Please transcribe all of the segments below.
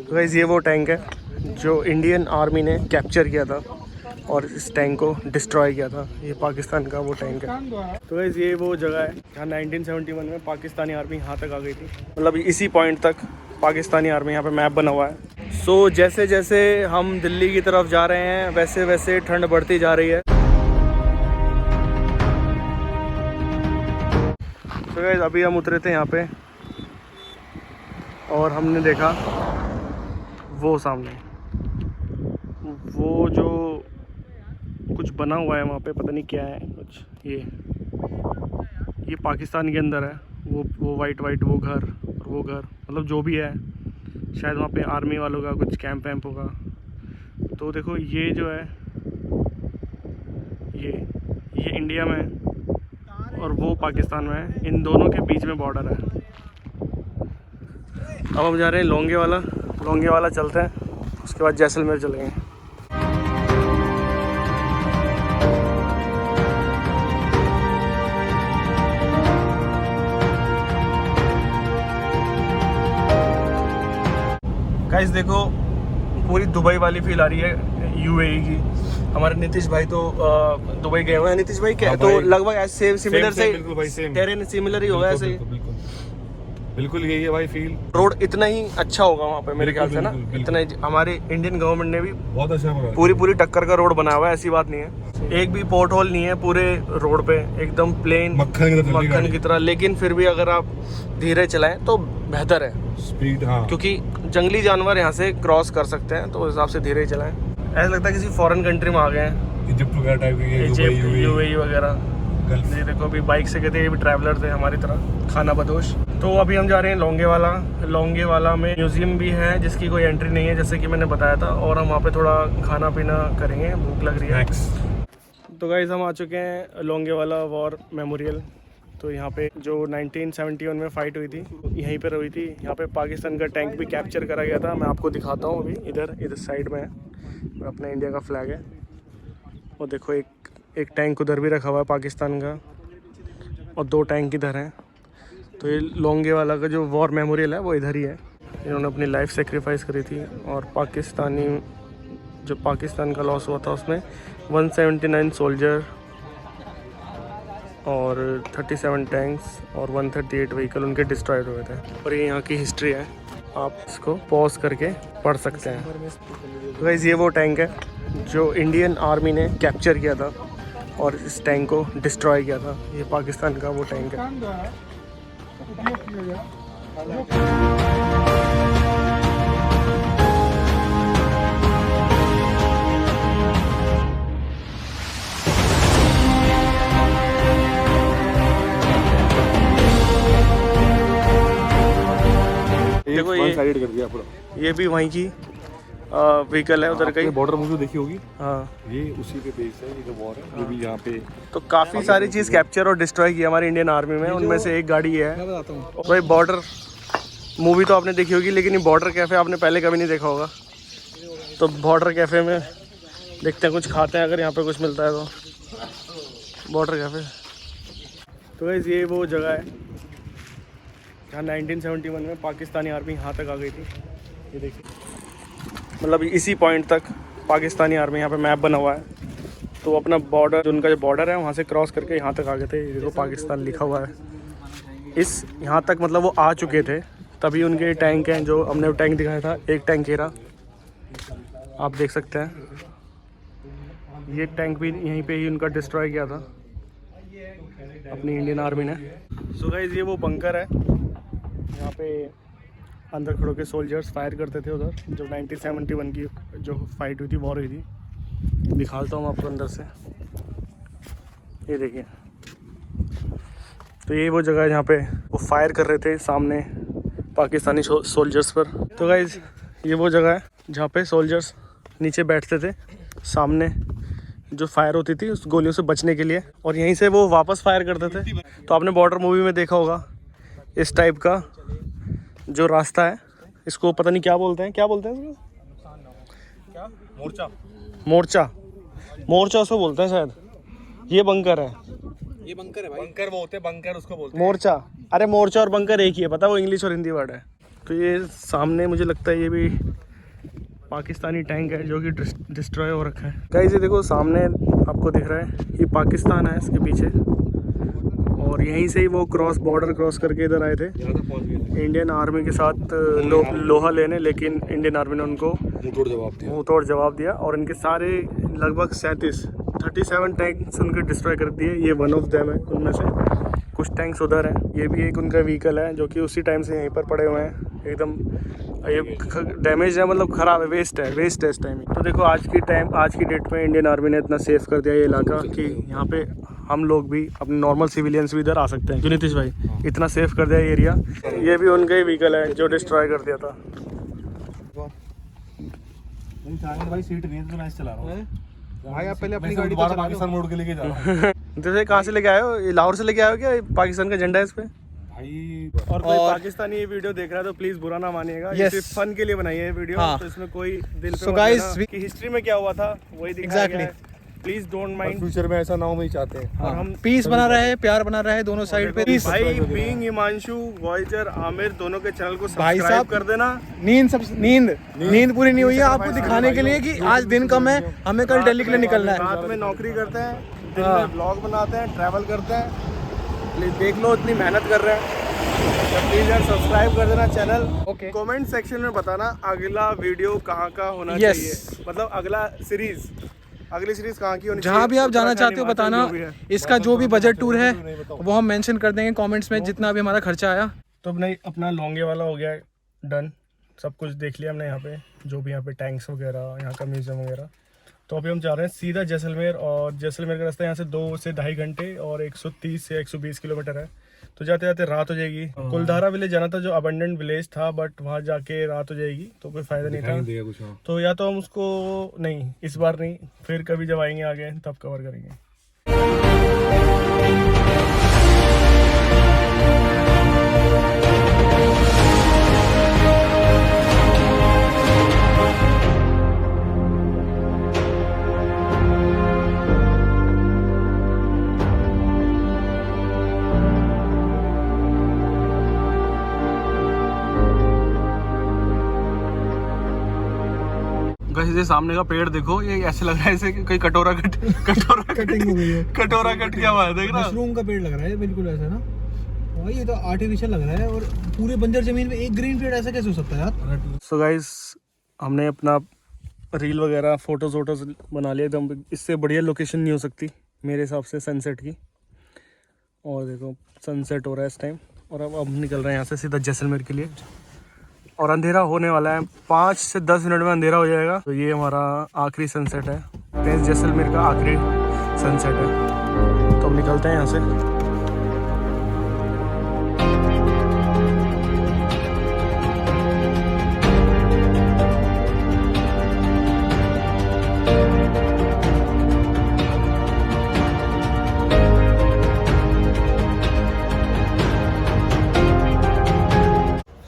तो गाइस ये वो टैंक है जो इंडियन आर्मी ने कैप्चर किया था और इस टैंक को डिस्ट्रॉय किया था। ये पाकिस्तान का वो टैंक है। तो गाइस ये वो जगह है जहाँ 1971 में पाकिस्तानी आर्मी यहाँ तक आ गई थी। मतलब इसी पॉइंट तक पाकिस्तानी आर्मी, यहाँ पे मैप बना हुआ है। सो जैसे जैसे हम दिल्ली की तरफ जा रहे हैं वैसे वैसे ठंड बढ़ती जा रही है। तो गाइस अभी हम उतरे थे यहाँ पे और हमने देखा वो सामने वो जो कुछ बना हुआ है वहाँ पे, पता नहीं क्या है कुछ। ये पाकिस्तान के अंदर है। वो वाइट वो घर और वो घर, मतलब जो भी है शायद वहाँ पे आर्मी वालों का कुछ कैंप वैम्प होगा। तो देखो ये जो है ये इंडिया में है और वो पाकिस्तान में है। इन दोनों के बीच में बॉर्डर है। अब हम जा रहे हैं लोंगे वाला चलते हैं, उसके बाद जैसलमेर चलेंगे। गाइस देखो पूरी दुबई वाली फील आ रही है यूएई की। हमारे नीतीश भाई तो दुबई गए हुए हैं। नीतीश भाई क्या तो लगभग ऐसे सिमिलर से टेरेन सिमिलर ही होगा ऐसे। बिल्कुल यही है भाई फील। रोड इतना ही अच्छा होगा वहाँ पे मेरे ख्याल से ना। इतना ही हमारे इंडियन गवर्नमेंट ने भी बहुत अच्छा बनाया। पूरी टक्कर का रोड बनाया हुआ है, ऐसी बात नहीं है। एक भी पोर्ट होल नहीं है पूरे रोड पे, एकदम प्लेन मक्खन की तरह। लेकिन फिर भी अगर आप धीरे चलाएं तो बेहतर है स्पीड। हाँ, क्योंकि जंगली जानवर यहाँ से क्रॉस कर सकते हैं, तो उस हिसाब से धीरे चलाएं। ऐसा लगता है किसी फॉरेन कंट्री में आ गए हैं, इजिप्ट वगैरह टाइप की यूएई वगैरह। ये देखो अभी बाइक से गए थे, ये भी ट्रैवलर थे हमारी तरह, खाना बदोश। तो अभी हम जा रहे हैं लोंगे वाला में म्यूजियम भी है जिसकी कोई एंट्री नहीं है जैसे कि मैंने बताया था। और हम वहाँ पे थोड़ा खाना पीना करेंगे, भूख लग रही है। तो गाइस हम आ चुके हैं लोंगे वाला वॉर मेमोरियल। तो यहाँ पे जो 1971 में फ़ाइट हुई थी यहीं पर हुई थी। यहाँ पे पाकिस्तान का टैंक भी कैप्चर करा गया था। मैं आपको दिखाता हूँ अभी। इधर साइड में है और अपना इंडिया का फ्लैग है। और देखो एक टैंक उधर भी रखा हुआ है पाकिस्तान का और 2 टैंक इधर हैं। तो ये लोंगे वाला का जो वॉर मेमोरियल है वो इधर ही है। इन्होंने अपनी लाइफ सेक्रीफाइस करी थी और जो पाकिस्तान का लॉस हुआ था उसमें 179 सोल्जर और 37 टैंक्स और 138 व्हीकल उनके डिस्ट्रॉयड हुए थे। और ये यहाँ की हिस्ट्री है, आप इसको पॉज करके पढ़ सकते हैं। तो गाइस ये वो टैंक है जो इंडियन आर्मी ने कैप्चर किया था और इस टैंक को डिस्ट्रॉय किया था। ये पाकिस्तान का वो टैंक है। देखो ये भी वहीं की व्हीकल है उधर कहीं। बॉर्डर मूवी देखी होगी। हाँ, ये उसी पे बेस्ड है, ये जो वॉर है जो भी यहाँ पे। तो काफ़ी सारी चीज़ कैप्चर और डिस्ट्रॉय की हमारी इंडियन आर्मी में। उनमें से एक गाड़ी है। मैं बताता हूँ भाई बॉर्डर मूवी तो आपने देखी होगी, लेकिन ये बॉर्डर कैफ़े आपने पहले कभी नहीं देखा होगा। तो बॉर्डर कैफ़े में देखते हैं, कुछ खाते हैं अगर यहाँ पे कुछ मिलता है तो। Border cafe. तो गाइस ये वो जगह है जहाँ 1971 में पाकिस्तानी आर्मी यहाँ तक आ गई थी। ये देखिए, मतलब इसी पॉइंट तक पाकिस्तानी आर्मी, यहाँ पे मैप बना हुआ है। तो अपना बॉर्डर, जो उनका जो बॉर्डर है वहाँ से क्रॉस करके यहाँ तक आ गए थे। ये देखो पाकिस्तान लिखा हुआ है इस यहाँ तक, मतलब वो आ चुके थे तभी उनके टैंक हैं। जो हमने टैंक दिखाया था, एक टैंक घेरा आप देख सकते हैं। ये टैंक भी यहीं पे ही उनका डिस्ट्रॉय किया था अपनी इंडियन आर्मी ने। सो गाइस ये वो बंकर है, यहाँ पे अंदर खड़ो के सोल्जर्स फायर करते थे उधर, जो 1971 की जो फाइट हुई थी, वॉर हुई थी। दिखाता हूँ आपको अंदर से, ये देखिए। तो ये वो जगह है जहाँ पे वो फायर कर रहे थे सामने पाकिस्तानी सोल्जर्स पर। तो गाइस ये वो जगह है जहाँ पे सोल्जर्स नीचे बैठते थे, सामने जो फायर होती थी उस गोलियों से बचने के लिए, और यहीं से वो वापस फायर करते थे। तो आपने बॉर्डर मूवी में देखा होगा इस टाइप का जो रास्ता है, इसको पता नहीं क्या बोलते हैं इसको? क्या? मोर्चा उसको बोलते हैं शायद। ये बंकर है भाई। बंकर वो होते हैं, बंकर उसको बोलते हैं। मोर्चा, अरे मोर्चा और बंकर एक ही है, पता, वो इंग्लिश और हिंदी वर्ड है। तो ये सामने मुझे लगता है ये भी पाकिस्तानी टैंक है जो कि डिस्ट्रॉय हो रखा है। गाइस ये देखो सामने आपको दिख रहा है, ये पाकिस्तान है इसके पीछे, और यहीं से ही वो बॉर्डर क्रॉस करके इधर आए थे इंडियन आर्मी के साथ लोहा लेने, लेकिन इंडियन आर्मी ने उनको मुंह तोड़ जवाब दिया और इनके सारे लगभग 37 टैंक्स उनके डिस्ट्रॉय कर दिए। ये वन ऑफ देम है, उनमें से कुछ टैंक्स उधर हैं। ये भी एक उनका व्हीकल है जो कि उसी टाइम से यहीं पर पड़े हुए हैं, एकदम ये डैमेज है, मतलब ख़राब है, वेस्ट है इस टाइम। तो देखो आज की डेट में इंडियन आर्मी ने इतना सेफ कर दिया ये इलाका कि यहाँ पे हम लोग भी अपने नॉर्मल सिविलियंस भी इधर आ सकते हैं। क्यों नीतीश भाई, इतना सेफ कर दिया ये एरिया। ये भी उनका ही व्हीकल है जो डिस्ट्रॉय कर दिया था। भाई सीट नहीं है तो मैं चला रहा हूँ भाई, आप पहले अपनी गाड़ी दोबारा पाकिस्तान मोड़ के लेके जा रहा हूँ। जैसे कहाँ से लेके आए हो? ये लाहौर से लेके आए हो क्या? पाकिस्तान का झंडा है इस पे। भाई और कोई पाकिस्तानी ये वीडियो देख रहा है तो प्लीज बुरा ना मानिएगा, ये सिर्फ फन के लिए बनाई है ये वीडियो। तो इसमें कोई दिल पे मत लेना कि हिस्ट्री में क्या हुआ था वही दिखाया गया है। प्लीज डोंट माइंड, फ्यूचर में ऐसा ना हो वही चाहते हैं। और हम पीस बना रहे हैं, प्यार बना रहे हैं दोनों साइड पे। भाई बीइंग हिमांशु, वॉयजर, आमिर दोनों के चैनल को सब्सक्राइब कर देना। नींद पूरी नहीं हुई है आपको दिखाने के लिए कि आज दिन कम है, हमें कल दिल्ली के लिए निकलना है। रात में नौकरी करते हैं, दिन में ब्लॉग बनाते हैं, ट्रैवल करते हैं। प्लीज देख लो इतनी मेहनत कर रहे हैं, प्लीज यार सब्सक्राइब कर देना चैनल। कमेंट सेक्शन में बताना अगला वीडियो कहाँ का होना चाहिए, मतलब अगली सीरीज कहाँ की होनी चाहिए। जहाँ भी आप जाना चाहते हो बताना। इसका जो भी बजट टूर है वो हम मेंशन कर देंगे कमेंट्स में, जितना भी हमारा खर्चा आया। तो अपना लॉन्गे वाला हो गया डन, सब कुछ देख लिया हमने यहाँ पे, जो भी यहाँ पे टैंक्स वगैरह, यहाँ का म्यूजियम वगैरह। तो अभी हम जा रहे हैं सीधा जैसलमेर, और जैसलमेर का रास्ता यहाँ से 2 से 2.5 घंटे और 130 से 120 किलोमीटर है। तो जाते जाते रात हो जाएगी। कुलधारा विलेज जाना था जो अबंडेंट विलेज था, बट वहाँ जाके रात हो जाएगी तो कोई फायदा नहीं था। तो या तो हम उसको नहीं, इस बार नहीं, फिर कभी जब आएंगे आगे तब कवर करेंगे। ये सामने का पेड़ देखो, ये ऐसे लग रहा है जैसे कोई कटोरा कटिंग हो गई है। कटोरा कट क्या हुआ है, देख रहा। मशरूम का पेड़ लग रहा है बिल्कुल ऐसा ना, और ये तो आर्टिफिशियल लग रहा है। और पूरे बंजर जमीन पे एक ग्रीन पेड़ ऐसा कैसे हो सकता है यार। सो गाइस हमने अपना रील वगैरह फोटोज बना लिया एकदम। इससे बढ़िया लोकेशन नहीं हो सकती मेरे हिसाब से सनसेट की। और देखो सनसेट हो रहा है इस टाइम, और अब हम निकल रहे हैं यहाँ से सीधा जैसलमेर के लिए। और अंधेरा होने वाला है, 5 से 10 मिनट में अंधेरा हो जाएगा। तो ये हमारा आखिरी सनसेट है, जैसलमेर का आखिरी सनसेट है। तो हम निकलते हैं यहाँ से।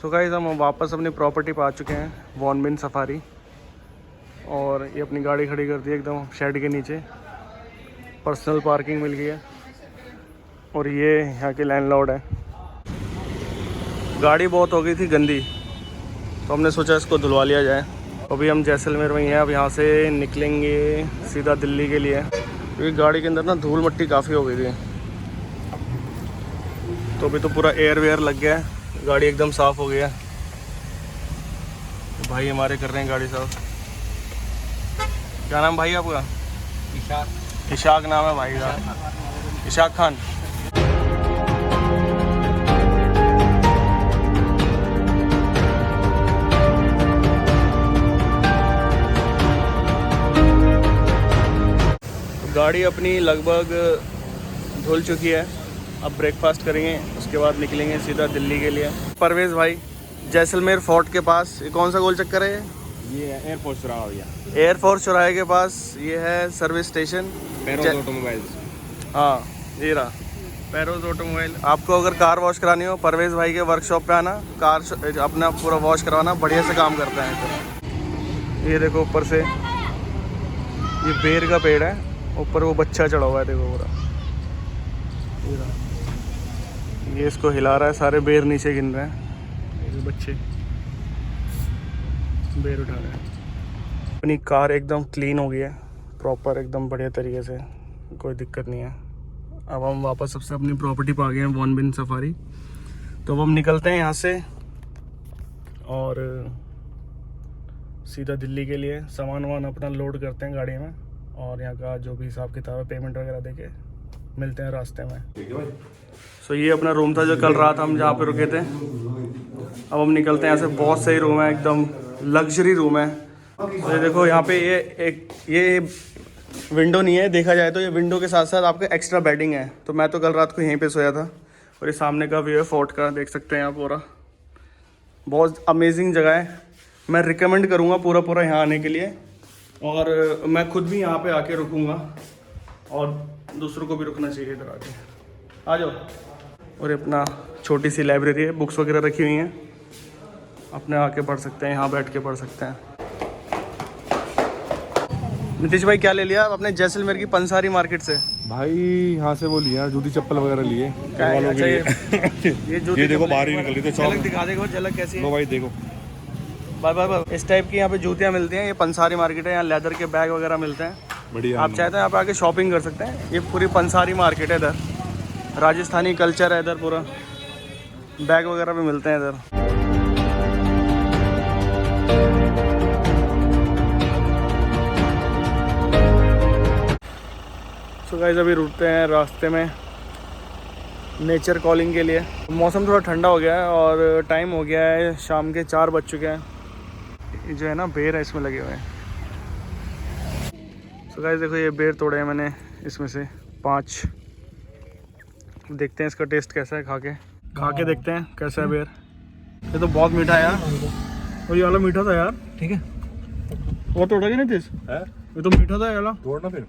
तो गाइस हम वापस अपनी प्रॉपर्टी पे आ चुके हैं, वॉन बिन सफारी। और ये अपनी गाड़ी खड़ी कर दी एकदम शेड के नीचे, पर्सनल पार्किंग मिल गई है। और ये यहाँ के लैंडलॉर्ड है। गाड़ी बहुत हो गई थी गंदी, तो हमने सोचा इसको धुलवा लिया जाए। अभी हम जैसलमेर में ही हैं, अब यहाँ से निकलेंगे सीधा दिल्ली के लिए, क्योंकि गाड़ी के अंदर ना धूल मिट्टी काफ़ी हो गई थी। तो अभी तो पूरा एयर वेयर लग गया है, गाड़ी एकदम साफ़ हो गया। तो भाई हमारे कर रहे हैं गाड़ी साफ़। क्या नाम भाई आपका? इशाक नाम है भाई का, इशाक खान। गाड़ी अपनी लगभग धुल चुकी है, अब ब्रेकफास्ट करेंगे, उसके बाद निकलेंगे सीधा दिल्ली के लिए। परवेज़ भाई जैसलमेर फोर्ट के पास ये कौन सा गोल चक्कर है? ये एयरफोर्स चौराहा हो गया। एयरफोर्स चौराहे के पास ये है सर्विस स्टेशन पेरोज ऑटोमोबाइल्स। हाँ ये रहा पेरोज ऑटोमोबाइल। आपको अगर कार वॉश करानी हो परवेज़ भाई के वर्कशॉप पे आना, कार अपना पूरा वॉश करवाना, बढ़िया से काम करता है। तो ये देखो ऊपर से ये बेर का पेड़ है, ऊपर वो बच्चा चढ़ा हुआ है, देखो पूरा ये रहा। ये इसको हिला रहा है, सारे बेर नीचे गिन रहे हैं ये बच्चे। बेर उठा रहे हैं। अपनी कार एकदम क्लीन हो गई है, प्रॉपर एकदम बढ़िया तरीके से, कोई दिक्कत नहीं है। अब हम वापस सबसे अपनी प्रॉपर्टी पर आ गए हैं, वॉन बिन सफारी। तो अब हम निकलते हैं यहाँ से और सीधा दिल्ली के लिए सामान वामान अपना लोड करते हैं गाड़ी में, और यहाँ का जो भी हिसाब किताब है पेमेंट वगैरह देके मिलते हैं रास्ते में। सो ये अपना रूम था जो कल रात हम जहाँ पे रुके थे। अब हम निकलते हैं यहाँ से। बहुत सही रूम है, एकदम लग्जरी रूम है। तो ये देखो यहाँ पे ये विंडो नहीं है, देखा जाए तो ये विंडो के साथ साथ आपका एक्स्ट्रा बेडिंग है। तो मैं तो कल रात को यहीं पे सोया था। और ये सामने का व्यू है फोर्ट का, देख सकते हैं आप पूरा। बहुत अमेजिंग जगह है, मैं रिकमेंड करूँगा पूरा यहाँ आने के लिए। और मैं खुद भी यहाँ पे आके रुकूँगा और दूसरों को भी रुकना चाहिए इधर आके। आ जाओ। और अपना छोटी सी लाइब्रेरी है, बुक्स वगैरह रखी हुई हैं, अपने आके पढ़ सकते हैं, यहाँ बैठ के पढ़ सकते हैं। नीतीश भाई क्या ले लिया अपने जैसलमेर की पंसारी मार्केट से? भाई यहाँ से वो लिया जूती चप्पल वगैरह लिए। अच्छा ये देखो बाहर ही निकल रही थी। झलक दिखा देगा, झलक कैसी है? लो भाई देखो, बाय इस टाइप की यहाँ पे जूतियाँ मिलती हैं। ये पंसारी मार्केट है, यहाँ लेदर के बैग वगैरह मिलते हैं। बढ़िया। आप चाहते हैं यहाँ पे आके शॉपिंग कर सकते हैं। ये पूरी पंसारी मार्केट है, इधर राजस्थानी कल्चर है, इधर पूरा बैग वगैरह भी मिलते हैं इधर। सो गाइस अभी रुकते हैं रास्ते में नेचर कॉलिंग के लिए। मौसम थोड़ा ठंडा हो गया है और टाइम हो गया है, शाम के 4 बज चुके हैं। ये जो है ना बेर है, इसमें लगे हुए हैं। सो गाइस देखो ये बेर तोड़े हैं मैंने, इसमें से 5। देखते हैं इसका टेस्ट कैसा है, खा के देखते हैं कैसा है बेर। ये तो बहुत मीठा है यार, और ये वाला मीठा था यार। ठीक है, और तोड़ा नहीं टेस्ट है, ये तो मीठा था यार। तोड़ना फिर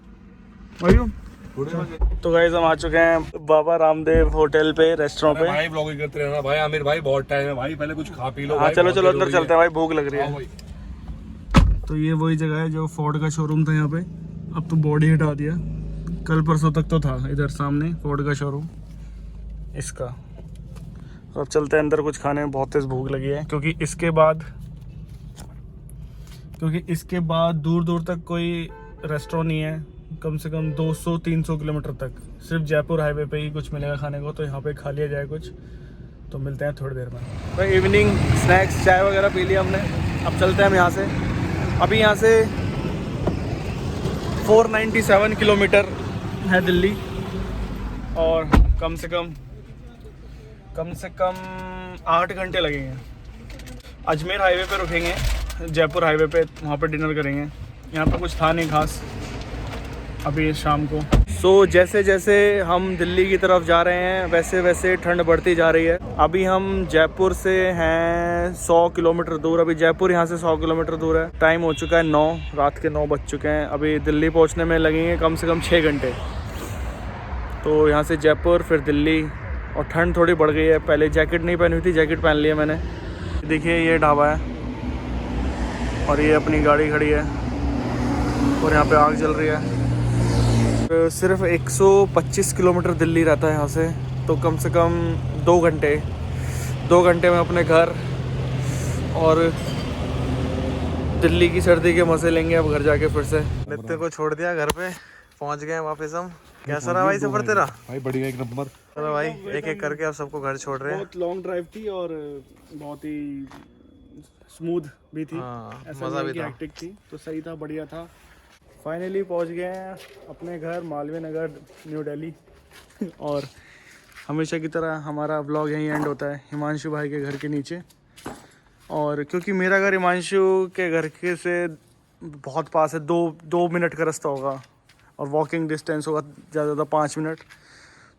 भाई। तो गाइस हम आ चुके हैं बाबा रामदेव होटल पे, रेस्टोरेंट पे। भाई ब्लॉगिंग करते रहना भाई। आमिर भाई बहुत टाइम है भाई, पहले कुछ खा पी लो। हाँ चलो अंदर चलते हैं भाई, भूख लग रही है। तो ये वही जगह है जो फोर्ड का शोरूम था यहाँ पे, अब तो बॉडी हटा दिया। कल परसों तक तो था इधर सामने फोर्ड का शोरूम इसका। अब चलते हैं अंदर, कुछ खाने में बहुत तेज भूख लगी है, क्योंकि इसके बाद दूर दूर तक कोई रेस्टोरेंट नहीं है। कम से कम 200-300 किलोमीटर तक सिर्फ जयपुर हाईवे पे ही कुछ मिलेगा खाने को। तो यहाँ पे खा लिया जाए कुछ, तो मिलते हैं थोड़ी देर में। तो इवनिंग स्नैक्स चाय वगैरह पी लिया हमने, अब चलते हैं हम यहाँ से। अभी यहाँ से 497 किलोमीटर है दिल्ली, और कम से कम 8 घंटे लगेंगे। अजमेर हाईवे पे रुकेंगे, जयपुर हाईवे पे, वहाँ पे डिनर करेंगे। यहाँ पे कुछ था नहीं खास अभी शाम को। सो जैसे जैसे हम दिल्ली की तरफ जा रहे हैं वैसे वैसे ठंड बढ़ती जा रही है। अभी हम जयपुर से हैं 100 किलोमीटर दूर। अभी जयपुर यहाँ से 100 किलोमीटर दूर है। टाइम हो चुका है 9, रात के 9 बज चुके हैं। अभी दिल्ली पहुँचने में लगेंगे कम से कम 6 घंटे। तो यहाँ से जयपुर फिर दिल्ली, और ठंड थोड़ी बढ़ गई है। पहले जैकेट नहीं पहनी हुई थी, जैकेट पहन लिया मैंने। देखिए ये ढाबा है और ये अपनी गाड़ी खड़ी है और यहाँ पे आग जल रही है। सिर्फ 125 किलोमीटर दिल्ली रहता है यहाँ से, तो कम से कम 2 घंटे में अपने घर और दिल्ली की सर्दी के मज़े लेंगे। अब घर जाके फिर से नित्य को छोड़ दिया, घर पे पहुँच गए वापस हम। कैसा रहा भाई सफर तेरा? भाई बढ़िया, एक नंबर। चलो भाई एक एक करके आप सबको घर छोड़ रहे हैं। बहुत लॉन्ग ड्राइव थी और बहुत ही स्मूथ भी थी। हाँ, ऐसा मज़ा भी था। हेक्टिक थी, तो सही था, बढ़िया था। फाइनली पहुंच गए हैं अपने घर, मालवीय नगर, न्यू दिल्ली। और हमेशा की तरह हमारा व्लॉग यहीं एंड होता है, हिमांशु भाई के घर के नीचे। और क्योंकि मेरा घर हिमांशु के घर के से बहुत पास है, 2 मिनट का रास्ता होगा, और वॉकिंग डिस्टेंस होगा ज़्यादा 5 मिनट।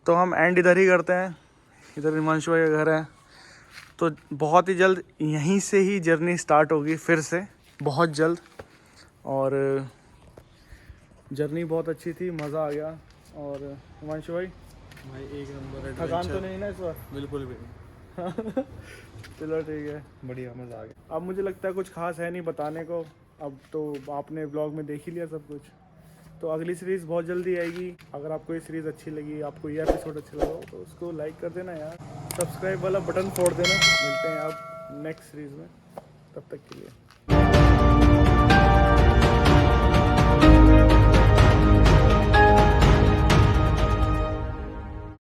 तो हम एंड इधर ही करते हैं, इधर हिमांशु भाई का घर है। तो बहुत ही जल्द यहीं से ही जर्नी स्टार्ट होगी फिर से, बहुत जल्द। और जर्नी बहुत अच्छी थी, मज़ा आ गया। और हिमांशु भाई एक नंबर। थकान तो नहीं ना इस बार? बिल्कुल भी नहीं। चलो ठीक है, बढ़िया, मज़ा आ गया। अब मुझे लगता है कुछ खास है नहीं बताने को। अब तो आपने ब्लॉग में देख ही लिया सब कुछ। तो अगली सीरीज़ बहुत जल्दी आएगी। अगर आपको ये सीरीज़ अच्छी लगी, आपको ये एपिसोड अच्छा लगा तो उसको लाइक कर देना यार, सब्सक्राइब वाला बटन फोड़ देना। मिलते हैं आप नेक्स्ट सीरीज़ में, तब तक के लिए।